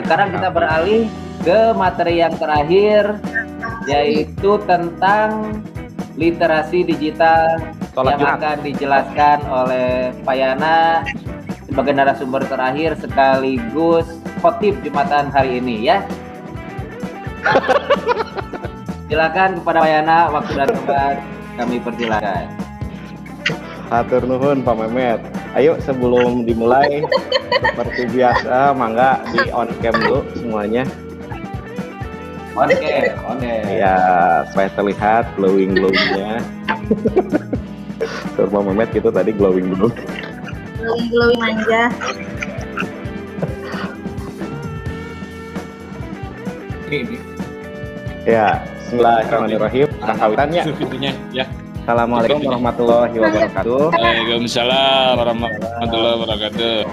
Sekarang kita beralih ke materi yang terakhir, yaitu tentang literasi digital yang akan dijelaskan oleh Pak Yana sebagai narasumber terakhir sekaligus khotib Jumatan hari ini ya. Silakan kepada Pak Yana, waktu dan tempat kami persilakan. Hatur nuhun Pak Mehmet. Ayo sebelum dimulai seperti biasa mangga di on cam dulu semuanya. Oke. Ya, supaya terlihat glowingnya. Pak Mehmet itu tadi glowing dulu. Glowing manja. Ya, bismillahirrahmanirrahim. Kawitannya. Ya. Assalamualaikum warahmatullahi wabarakatuh. Waalaikumsalam warahmatullahi wabarakatuh.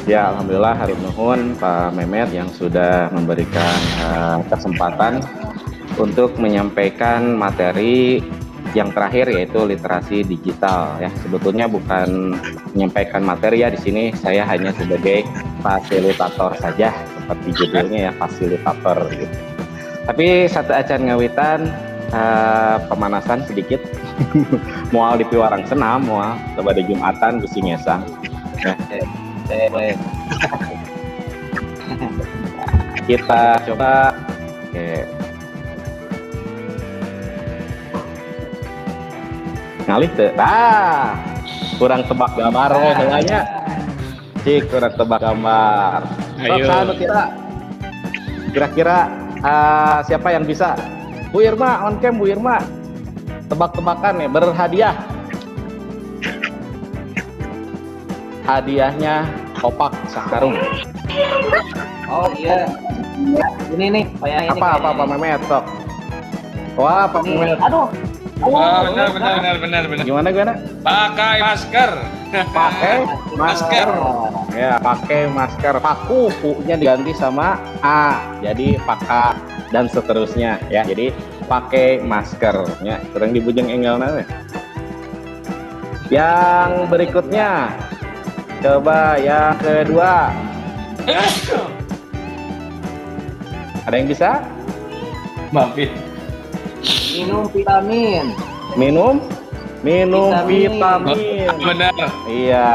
Ya, alhamdulillah hari nuhun Pak Mehmet yang sudah memberikan kesempatan untuk menyampaikan materi yang terakhir yaitu literasi digital ya. Sebetulnya bukan menyampaikan materi ya, di sini saya hanya sebagai fasilitator saja seperti judulnya ya, fasilitator gitu. Tapi satu acan ngawitan pemanasan sedikit mual di piwarang senam, mual kepada Jumatan besi ngesang ya. Kita coba ngalih tuh kurang tebak gambar hanya cik kurang tebak gambar. Ayo kira-kira siapa yang bisa? Bu Irma, on cam Bu Irma. Tebak-tebakan ya, berhadiah. Hadiahnya kopak sakarung. Oh iya. Ini nih, kayak ini. Apa Pak Mehmet sok. Wah, Pak Mehmet. Aduh. Wah, benar. Gimana? Pakai masker. Pakai masker. Ya, pakai masker. Paku punya diganti sama A. Jadi paka dan seterusnya ya. Jadi pakai masker ya. Sering dibujeng enggelna. Yang berikutnya coba yang kedua. Ada yang bisa? Maafin. Minum vitamin. Minum vitamin. Benar. Iya,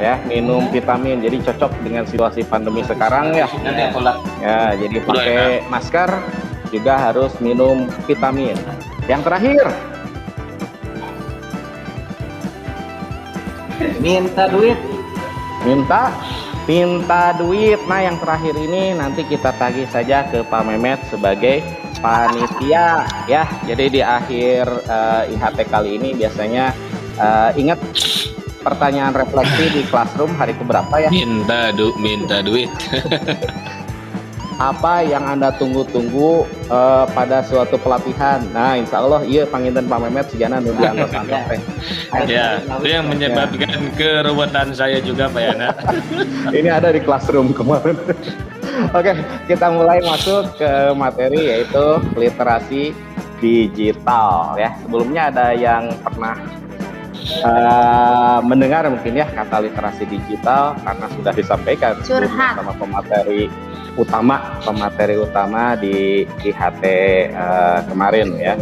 ya minum vitamin. Jadi cocok dengan situasi pandemi sekarang ya. Ya, jadi pakai masker juga harus minum vitamin. Yang terakhir, Minta duit. Minta duit. Nah, yang terakhir ini nanti kita tagih saja ke Pak Mehmet sebagai panitia ya. Jadi di akhir IHT kali ini biasanya ingat pertanyaan refleksi di classroom hari keberapa ya? Minta duit. Apa yang Anda tunggu-tunggu pada suatu pelatihan? Nah, insya Allah iya panginten Pak Mehmet sejana nu diantos-antos teh. Ya, itu yang menyebabkan keruwetan saya juga Pak Yana. Ini ada di classroom kemarin. Oke, kita mulai masuk ke materi yaitu literasi digital ya. Sebelumnya ada yang pernah mendengar mungkin ya kata literasi digital karena sudah disampaikan sama pemateri utama di IHT kemarin ya.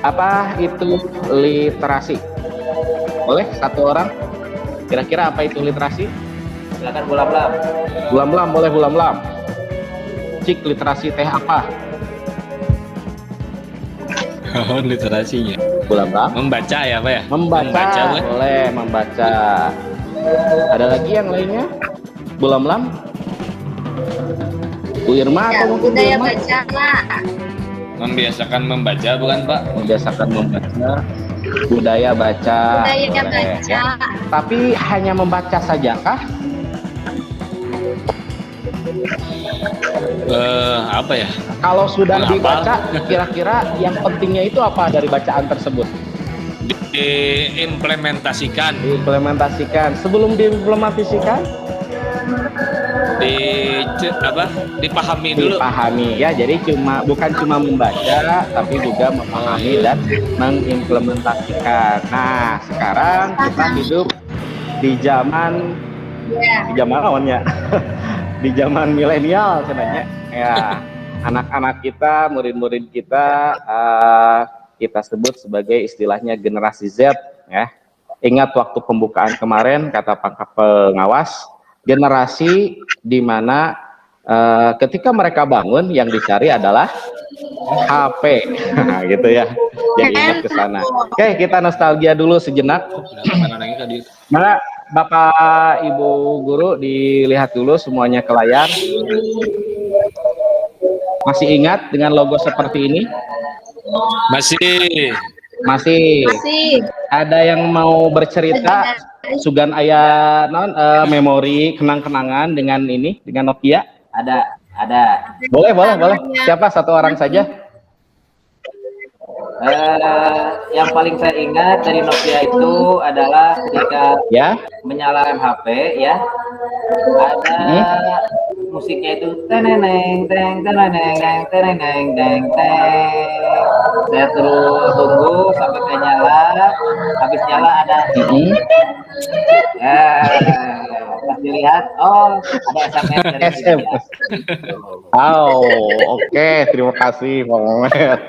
Apa itu literasi? Boleh satu orang? Kira-kira apa itu literasi? Silakan bulam-bulam. Bulam-bulam, boleh bulam-bulam. Cik, literasi teh apa? Oh, literasinya. Bulam-bulam. Membaca ya, Pak ya? Membaca boleh, membaca. Ada lagi yang lainnya? Bulam-bulam? Bu Irma Ya, atau mungkin budaya Bu Irma? baca lah. Membiasakan membaca bukan Pak? Membiasakan membaca, budaya baca. Budaya boleh, baca. ya. Tapi hanya membaca sajakah? Apa ya? Kalau sudah Menghafal. dibaca, kira-kira yang pentingnya itu apa dari bacaan tersebut? Diimplementasikan. Diimplementasikan. Sebelum diimplementasikan, dipahami dulu. dipahami ya. Jadi bukan cuma membaca, tapi juga memahami dan mengimplementasikan. Nah, sekarang kita hidup di zaman Ya. Di zaman naonnya? Di zaman milenial sebenarnya. Ya, anak-anak kita, murid-murid kita, kita sebut sebagai istilahnya generasi Z, ya. Ingat waktu pembukaan kemarin kata Pak pengawas, generasi di mana ketika mereka bangun yang dicari adalah HP, gitu ya. Jadi ingat ke sana. Oke, kita nostalgia dulu sejenak. Mana Bapak Ibu guru dilihat dulu semuanya ke layar. Masih ingat dengan logo seperti ini? Masih. Masih. Masih. Ada yang mau bercerita? Sugan ayah non memori kenang-kenangan dengan ini, dengan Nokia? Ada. Boleh. Siapa satu orang saja? Yang paling saya ingat dari Nokia itu adalah ketika menyalakan HP, ya, ada musiknya itu teneneng teng teneneng teng teneneng teng teng. Saya terus tunggu sampai kayak nyala. Habis nyala ada pas dilihat, oh, ada SMS dari SMS. Oke, terima kasih Pak Muhammad.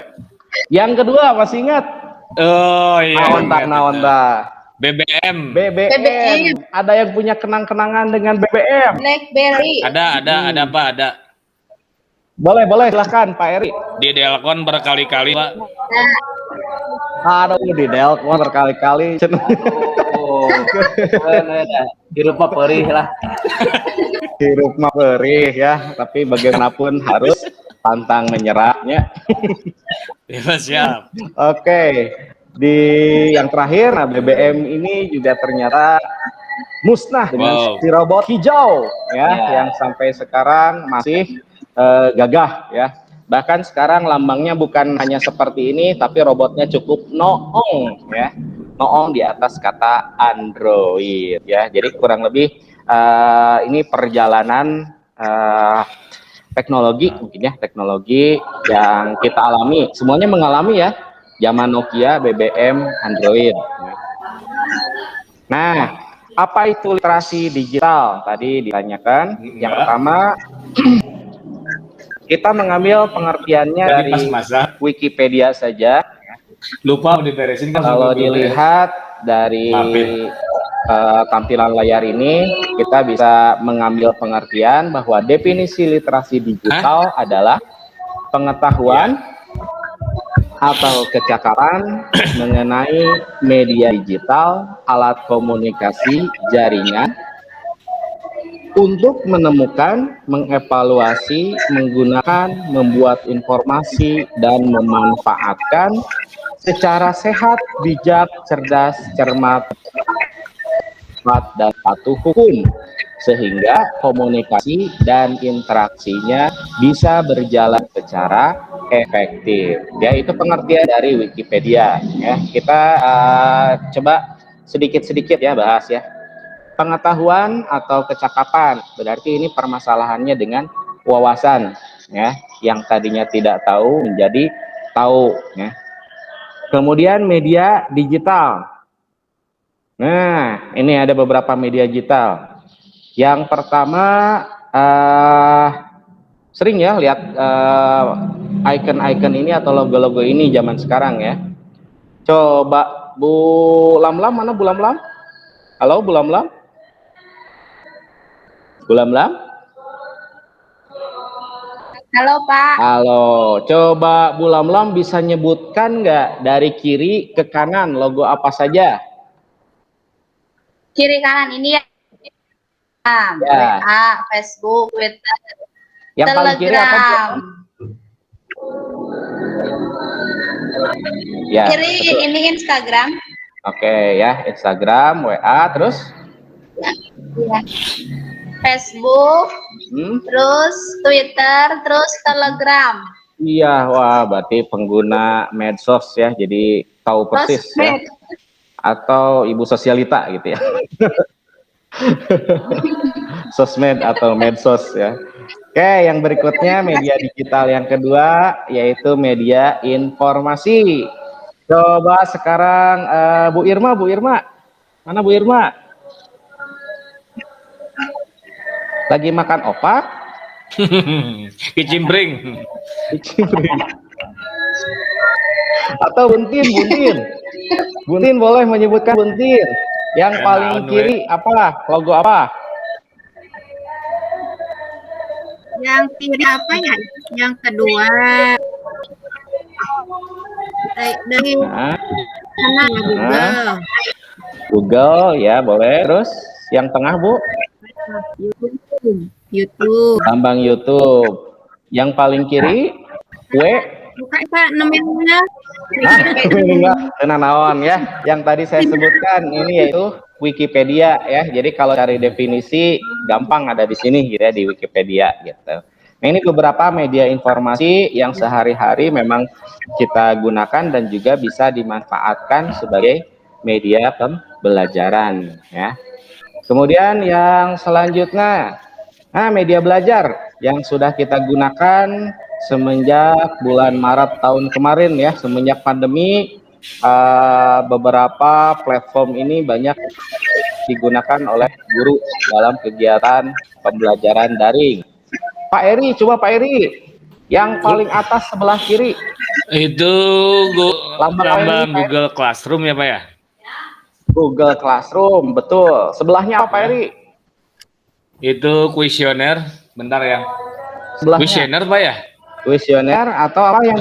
Yang kedua masih ingat? Oh iya. Naon tak? BBM. Ada yang punya kenang-kenangan dengan BBM? BlackBerry. Ada Pak, ada. Boleh, silahkan Pak Eri. Di Delcon berkali-kali Pak. Aduh, di Delcon berkali-kali. Hirup mah perih lah. Hirup mah perih ya, tapi bagaimanapun harus pantang menyerahnya. Siap. Oke, di yang terakhir, nah BBM ini juga ternyata musnah dengan si robot hijau ya, yang sampai sekarang masih gagah ya. Bahkan sekarang lambangnya bukan hanya seperti ini, tapi robotnya cukup noong ya, noong di atas kata Android ya. Jadi kurang lebih ini perjalanan teknologi mungkin ya, teknologi yang kita alami, semuanya mengalami ya, zaman Nokia, BBM, Android. Nah, apa itu literasi digital? Tadi ditanyakan. Yang pertama, kita mengambil pengertiannya dari Wikipedia saja. Lupa diberesin kan. Kalau dilihat dari tampilan layar ini, kita bisa mengambil pengertian bahwa definisi literasi digital adalah pengetahuan atau kecakapan mengenai media digital, alat komunikasi, jaringan, untuk menemukan, mengevaluasi, menggunakan, membuat informasi, dan memanfaatkan secara sehat, bijak, cerdas, cermat, dan patuh hukum, sehingga komunikasi dan interaksinya bisa berjalan secara efektif. Ya, itu pengertian dari Wikipedia. Ya, kita coba sedikit-sedikit ya bahas ya. Pengetahuan atau kecakapan, berarti ini permasalahannya dengan wawasan ya, yang tadinya tidak tahu menjadi tahu ya. Kemudian media digital. Nah, ini ada beberapa media digital. Yang pertama sering ya lihat icon-icon ini atau logo-logo ini zaman sekarang ya. Coba Bu Lamlam, mana Bu Lamlam? Halo Bu Lamlam? Bu Lamlam? Halo Pak. Halo, coba Bu Lamlam bisa nyebutkan nggak dari kiri ke kanan logo apa saja? Kiri kanan ini ya. WA, Facebook, Twitter, yang paling kiri apa? Ya, kiri betul. Ini Instagram. Oke ya, Instagram, WA, terus? Ya. Facebook, terus Twitter, terus Telegram. Iya, wah berarti pengguna medsos ya, jadi tahu persis ya. Atau ibu sosialita gitu ya. Sosmed atau medsos ya. Oke, yang berikutnya media digital yang kedua yaitu media informasi. Coba sekarang Bu Irma, mana Bu Irma? Lagi makan opak? Kicimpring. Atau buntin, buntin. Buntin boleh menyebutkan buntin. Yang Ya, paling naon, kiri apa? Logo apa? Yang kiri apa ya? Yang kedua dari Nah, mana ya Google. Google ya boleh. Terus yang tengah Bu? YouTube. Lambang YouTube. Yang paling kiri Bukan Pak namanya. enggak, naon ya. Yang tadi saya sebutkan ini yaitu Wikipedia ya. Jadi kalau cari definisi gampang ada di sini gitu ya, di Wikipedia gitu. Nah, ini beberapa media informasi yang sehari-hari memang kita gunakan dan juga bisa dimanfaatkan sebagai media pembelajaran ya. Kemudian yang selanjutnya, nah media belajar yang sudah kita gunakan semenjak bulan Maret tahun kemarin ya, semenjak pandemi, beberapa platform ini banyak digunakan oleh guru dalam kegiatan pembelajaran daring. Pak Eri, coba Pak Eri, yang paling atas sebelah kiri. Itu lambang Google Classroom ya Pak ya? Google Classroom, betul. Sebelahnya apa Pak Eri? Itu kuesioner, bentar ya. Sebelahnya. Kuesioner Pak ya? Kuesioner atau apa yang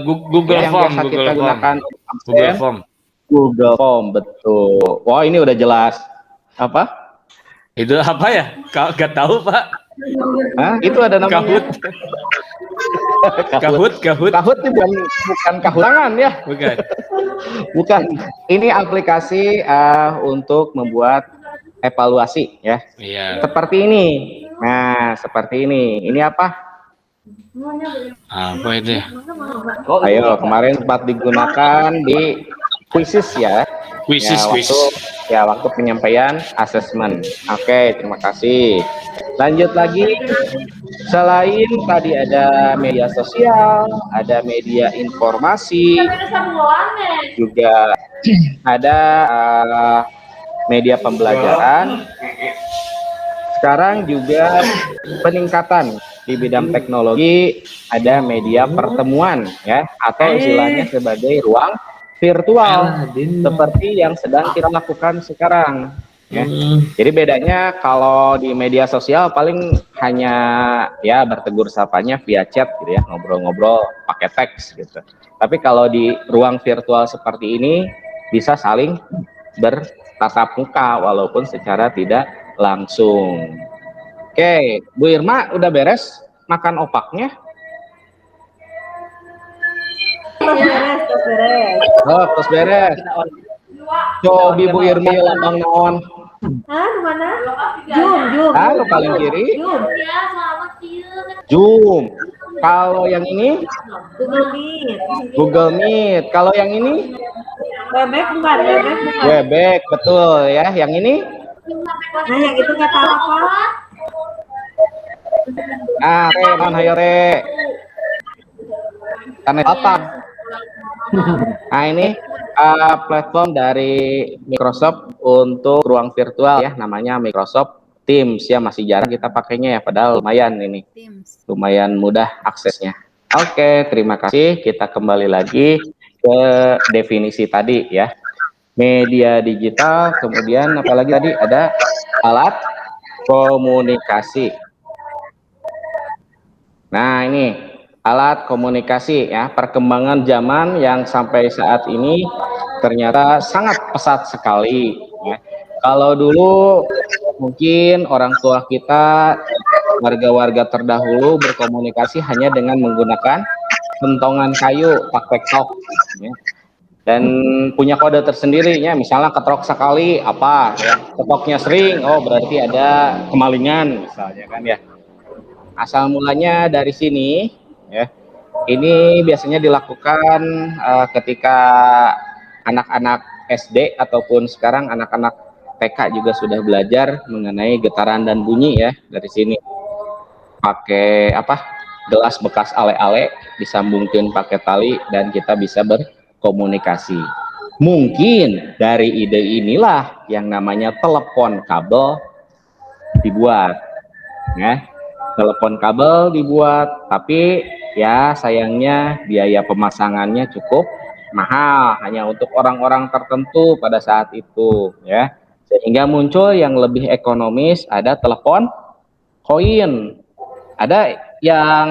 Google yang Form, biasa kita gunakan? Google Form. Google Form, betul. Wah, ini udah jelas. Apa? Itu apa ya? Gak tahu Pak. Hah? Itu ada namanya. Kahut. Kahut itu bukan kahutangan ya. Bukan. Bukan. Ini aplikasi untuk membuat evaluasi ya. Iya. Seperti ini. Nah, seperti ini. Ini apa? Apa itu ya? Ayo, kemarin sempat digunakan di quizzes ya. Quizzes. Waktu penyampaian asesmen. Oke, terima kasih. Lanjut lagi. Selain tadi ada media sosial, ada media informasi, juga ada media pembelajaran. Sekarang juga peningkatan di bidang teknologi, ada media pertemuan ya, atau istilahnya sebagai ruang virtual seperti yang sedang kita lakukan sekarang ya. Jadi bedanya kalau di media sosial paling hanya ya bertegur sapanya via chat gitu ya, ngobrol-ngobrol pakai teks gitu. Tapi kalau di ruang virtual seperti ini bisa saling bertatap muka walaupun secara tidak langsung. Oke, Bu Irma udah beres makan opaknya? Terus beres. Cobi Bu Irma lambang naon? Mana? Zoom. Lo paling kiri. Zoom. Kalau yang ini? Google Meet. Kalau yang ini? Webex bukan. Webex, betul ya. Yang ini? Nah, yang itu nggak tahu apa. Mohon hayo re. Karena datang. Nah, ini platform dari Microsoft untuk ruang virtual ya, namanya Microsoft Teams ya, masih jarang kita pakainya ya, padahal lumayan ini. Lumayan mudah aksesnya. Oke, terima kasih. Kita kembali lagi ke definisi tadi ya. Media digital, kemudian apalagi tadi ada alat komunikasi. Nah, ini alat komunikasi ya, perkembangan zaman yang sampai saat ini ternyata sangat pesat sekali ya. Kalau dulu mungkin orang tua kita, warga-warga terdahulu berkomunikasi hanya dengan menggunakan pentongan kayu, pakai tok ya. Dan punya kode tersendiri ya, misalnya ketrok sekali apa ya, ketoknya sering, oh berarti ada kemalingan misalnya kan ya. Asal mulanya dari sini ya. Ini biasanya dilakukan ketika anak-anak SD ataupun sekarang anak-anak TK juga sudah belajar mengenai getaran dan bunyi ya. Dari sini pakai apa, gelas bekas ale-ale disambungkan pakai tali dan kita bisa berkomunikasi. Mungkin dari ide inilah yang namanya telepon kabel dibuat ya. Telepon kabel dibuat, tapi ya sayangnya biaya pemasangannya cukup mahal, hanya untuk orang-orang tertentu pada saat itu, ya. Sehingga muncul yang lebih ekonomis, ada telepon koin. Ada yang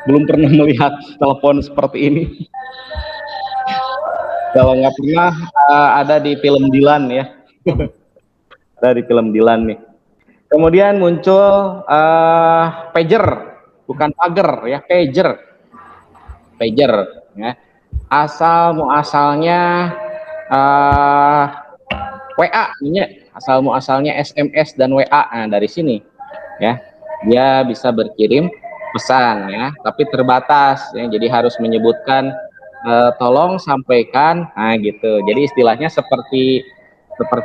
belum pernah melihat telepon seperti ini? Kalau nggak pernah, ada di film Dilan ya. Ada di film Dilan nih. Kemudian muncul pager, bukan pager ya, pager, ya. Asal muasalnya WA, asal muasalnya SMS dan WA. Nah, dari sini ya, dia bisa berkirim pesan ya, tapi terbatas ya. Jadi harus menyebutkan tolong sampaikan, nah gitu. Jadi istilahnya seperti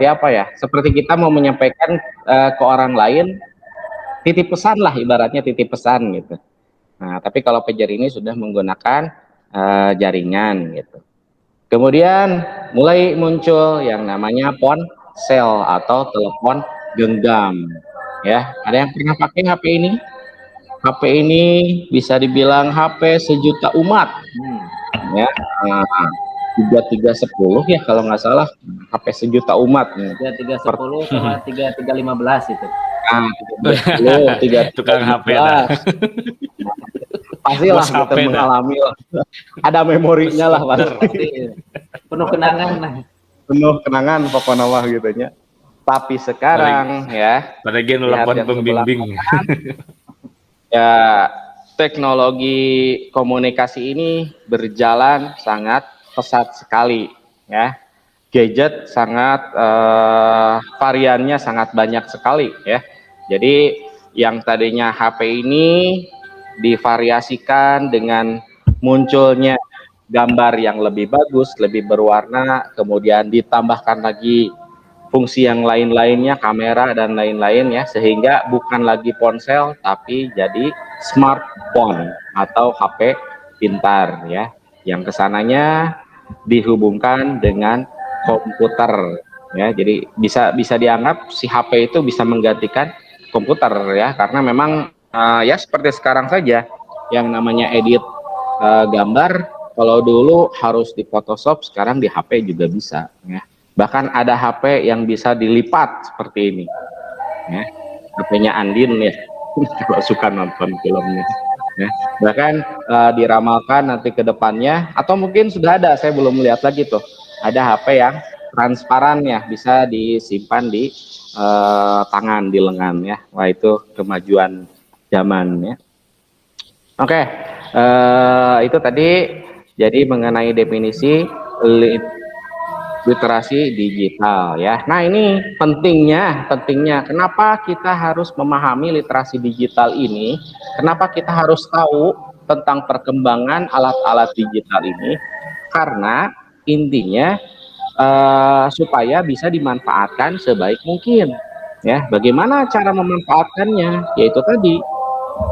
apa ya? Seperti kita mau menyampaikan ke orang lain titip pesan lah, ibaratnya titip pesan gitu. Nah, tapi kalau pager ini sudah menggunakan jaringan gitu. Kemudian mulai muncul yang namanya ponsel atau telepon genggam. Ya, ada yang pernah pakai HP ini? HP ini bisa dibilang HP sejuta umat. Ya, 3310 ya kalau nggak salah, HP sejuta umat. 3310 sama 3315 itu. Nah, 3310, Tukang HP pastilah kita mengalami lah. Ada memorinya lah pasti. Penuh kenangan lah. Penuh kenangan pokoknya mah gitunya. Tapi sekarang ya, pada gen telepon pembimbing. Ya, teknologi komunikasi ini berjalan sangat pesat sekali ya. Gadget sangat variannya sangat banyak sekali ya. Jadi yang tadinya HP ini divariasikan dengan munculnya gambar yang lebih bagus, lebih berwarna, kemudian ditambahkan lagi fungsi yang lain-lainnya, kamera dan lain-lain ya, sehingga bukan lagi ponsel tapi jadi smartphone atau HP pintar ya, yang kesananya dihubungkan dengan komputer ya. Jadi bisa dianggap si HP itu bisa menggantikan komputer ya, karena memang ya seperti sekarang saja yang namanya edit gambar, kalau dulu harus di Photoshop, sekarang di HP juga bisa ya. Bahkan ada HP yang bisa dilipat seperti ini ya, HP-nya Andin ya. Kalau suka nonton filmnya ya. Bahkan diramalkan nanti ke depannya, atau mungkin sudah ada, saya belum lihat lagi tuh, ada HP yang transparan ya, bisa disimpan di tangan, di lengan ya. Wah, itu kemajuan zaman ya. Oke, itu tadi jadi mengenai definisi literasi digital ya. Nah, ini pentingnya kenapa kita harus memahami literasi digital ini, kenapa kita harus tahu tentang perkembangan alat-alat digital ini, karena intinya supaya bisa dimanfaatkan sebaik mungkin ya. Bagaimana cara memanfaatkannya? Yaitu tadi,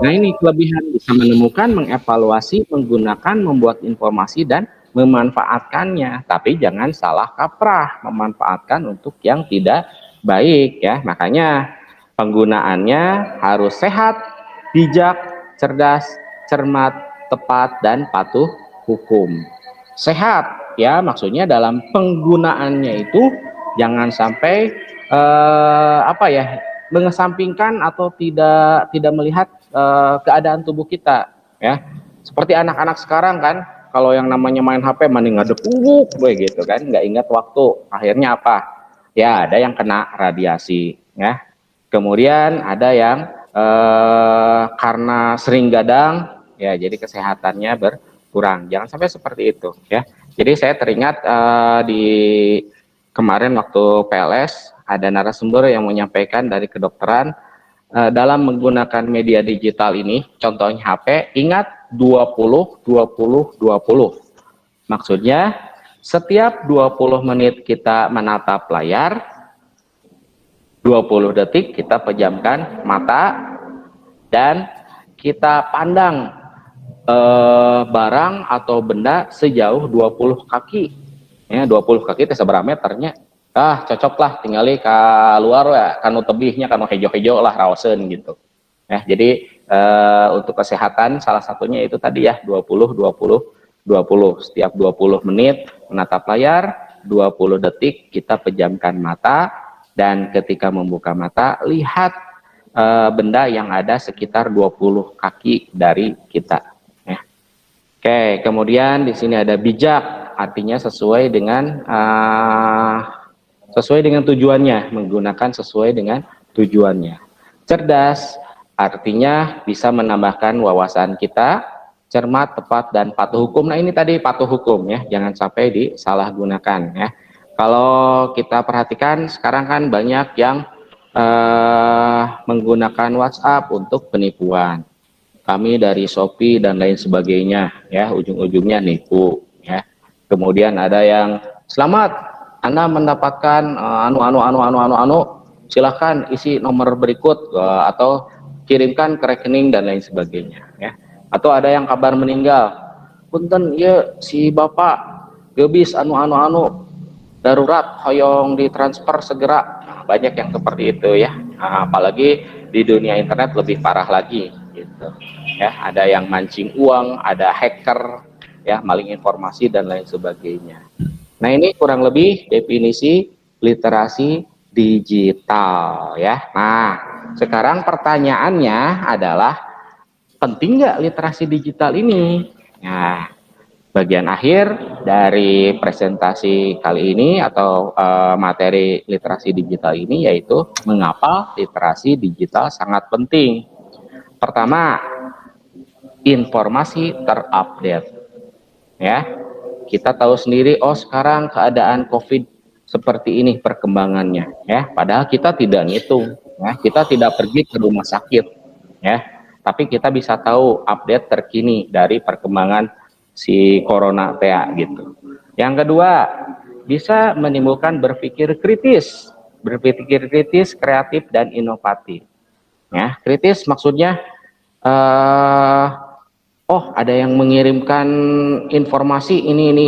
nah ini kelebihan, bisa menemukan, mengevaluasi, menggunakan, membuat informasi dan memanfaatkannya, tapi jangan salah kaprah memanfaatkan untuk yang tidak baik ya. Makanya penggunaannya harus sehat, bijak, cerdas, cermat, tepat, dan patuh hukum. Sehat ya, maksudnya dalam penggunaannya itu jangan sampai mengesampingkan atau tidak melihat keadaan tubuh kita ya. Seperti anak-anak sekarang kan, kalau yang namanya main HP mending ngadep gitu kan, nggak ingat waktu. Akhirnya apa? Ya ada yang kena radiasi ya. Kemudian ada yang karena sering gadang ya, jadi kesehatannya berkurang. Jangan sampai seperti itu ya. Jadi saya teringat di kemarin waktu PLS ada narasumber yang menyampaikan dari kedokteran, dalam menggunakan media digital ini, contohnya HP, ingat 20-20-20. Maksudnya setiap 20 menit kita menatap layar, 20 detik kita pejamkan mata dan kita pandang barang atau benda sejauh 20 kaki. Ya, 20 kaki itu seberapa meternya? cocok lah tinggali ke luar ya, kanu tebihnya kanu hejo-hejo lah raosen gitu. Ya, jadi untuk kesehatan salah satunya itu tadi ya 20 20 20. Setiap 20 menit menatap layar, 20 detik kita pejamkan mata, dan ketika membuka mata lihat benda yang ada sekitar 20 kaki dari kita. Ya. Oke, kemudian di sini ada bijak, artinya sesuai dengan tujuannya, menggunakan sesuai dengan tujuannya. Cerdas, artinya bisa menambahkan wawasan kita. Cermat, tepat, dan patuh hukum. Nah ini tadi patuh hukum ya, jangan sampai disalahgunakan ya. Kalau kita perhatikan sekarang kan banyak yang menggunakan WhatsApp untuk penipuan. Kami dari Shopee dan lain sebagainya ya, ujung-ujungnya nipu ya. Kemudian ada yang selamat, Anda mendapatkan silahkan isi nomor berikut atau kirimkan ke rekening dan lain sebagainya ya. Atau ada yang kabar meninggal, punten ya si bapak gebis darurat hoyong ditransfer segera. Nah, banyak yang seperti itu ya. Nah, apalagi di dunia internet lebih parah lagi gitu ya. Ada yang mancing uang, ada hacker ya, maling informasi dan lain sebagainya. Nah ini kurang lebih definisi literasi digital ya. Nah sekarang pertanyaannya adalah, penting nggak literasi digital ini? Nah, bagian akhir dari presentasi kali ini atau materi literasi digital ini yaitu mengapa literasi digital sangat penting. Pertama, informasi terupdate. Ya, kita tahu sendiri, oh sekarang keadaan COVID seperti ini perkembangannya. Ya, padahal kita tidak ngitung. Ya, kita tidak pergi ke rumah sakit. Ya. Tapi kita bisa tahu update terkini dari perkembangan si corona TA gitu. Yang kedua, bisa menimbulkan berpikir kritis, kreatif dan inovatif. Ya, kritis maksudnya oh ada yang mengirimkan informasi ini,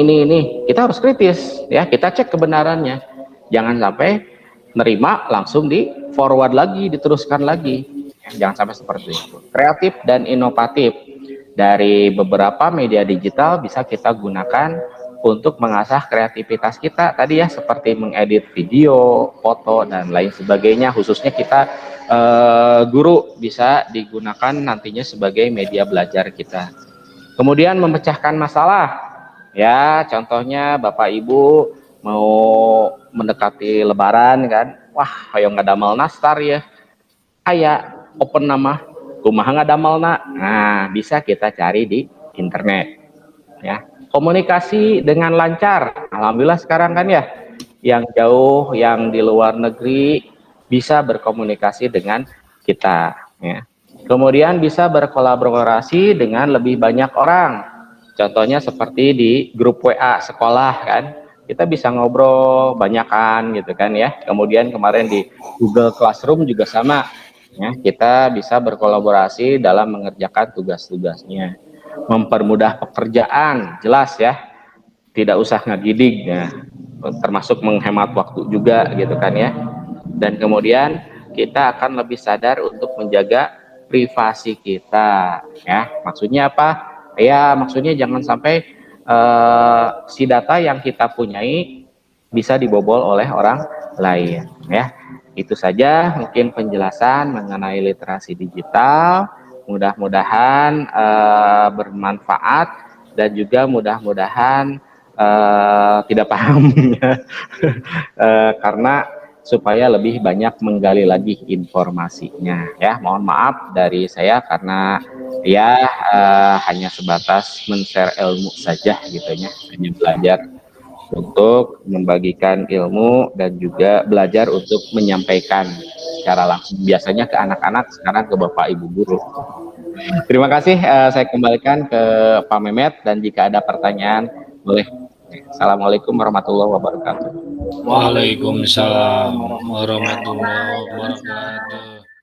kita harus kritis ya, kita cek kebenarannya. Jangan sampai nerima langsung di forward lagi, diteruskan lagi. Jangan sampai seperti itu. Kreatif dan inovatif dari beberapa media digital bisa kita gunakan untuk mengasah kreativitas kita tadi ya, seperti mengedit video, foto dan lain sebagainya. Khususnya kita guru bisa digunakan nantinya sebagai media belajar kita. Kemudian memecahkan masalah ya, contohnya Bapak Ibu mau mendekati Lebaran kan, wah ayo ngadamel nastar ya, kayak open nama kumaha ngadamelna. Nah, bisa kita cari di internet. Ya. Komunikasi dengan lancar. Alhamdulillah sekarang kan ya, yang jauh, yang di luar negeri bisa berkomunikasi dengan kita ya. Kemudian bisa berkolaborasi dengan lebih banyak orang. Contohnya seperti di grup WA sekolah kan. Kita bisa ngobrol banyakan gitu kan ya. Kemudian kemarin di Google Classroom juga sama. Ya, kita bisa berkolaborasi dalam mengerjakan tugas-tugasnya, mempermudah pekerjaan, jelas ya, tidak usah ngagidig ya, termasuk menghemat waktu juga gitu kan ya. Dan kemudian kita akan lebih sadar untuk menjaga privasi kita ya. Maksudnya apa? Ya maksudnya jangan sampai si data yang kita punyai bisa dibobol oleh orang lain ya. Itu saja mungkin penjelasan mengenai literasi digital. Mudah-mudahan bermanfaat dan juga mudah-mudahan tidak paham ya. Karena supaya lebih banyak menggali lagi informasinya ya. Mohon maaf dari saya karena ya hanya sebatas men-share ilmu saja gitu ya, hanya belajar untuk membagikan ilmu dan juga belajar untuk menyampaikan secara langsung, biasanya ke anak-anak, sekarang ke Bapak Ibu guru. Terima kasih, saya kembalikan ke Pak Mehmet, dan jika ada pertanyaan boleh. Assalamualaikum warahmatullahi wabarakatuh. Waalaikumsalam warahmatullahi wabarakatuh.